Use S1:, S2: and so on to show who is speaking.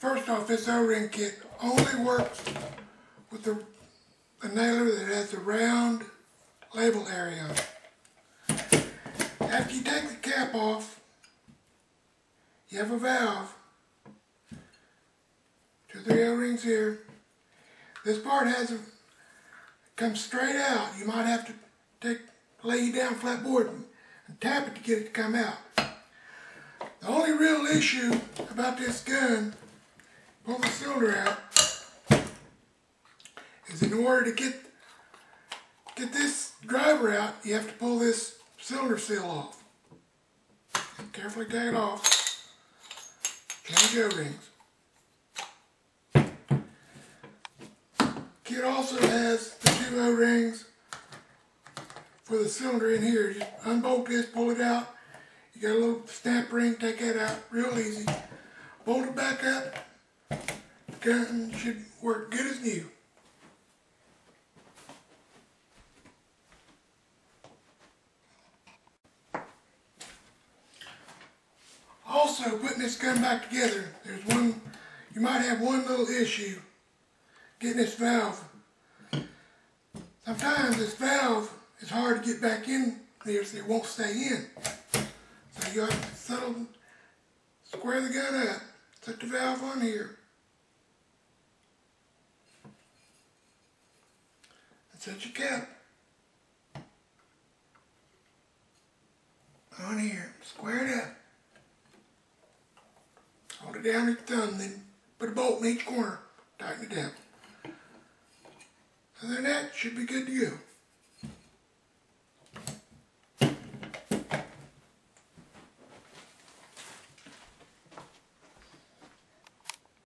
S1: First off, this O-ring kit only works with the nailer that has the round label area on it. After you take the cap off, you have a valve. 2 or 3 O-rings here. This part comes straight out. You might have to lay you down flat board and tap it to get it to come out. The only real issue about this gun, pull the cylinder out, is in order to get this driver out, you have to pull this cylinder seal off. Carefully take it off. Change O-rings. Kit also has the 2 O-rings for the cylinder in here. Just unbolt this, pull it out. You got a little snap ring, take that out real easy. Bolt it back up. The gun should work good as new. Also, putting this gun back together, you might have one little issue getting this valve. Sometimes this valve is hard to get back in there, so it won't stay in. So you have to square the gun up, set the valve on here, and set your cap on here, square it up. Hold it down with your thumb, then put a bolt in each corner, tighten it down. Other than that, should be good to go.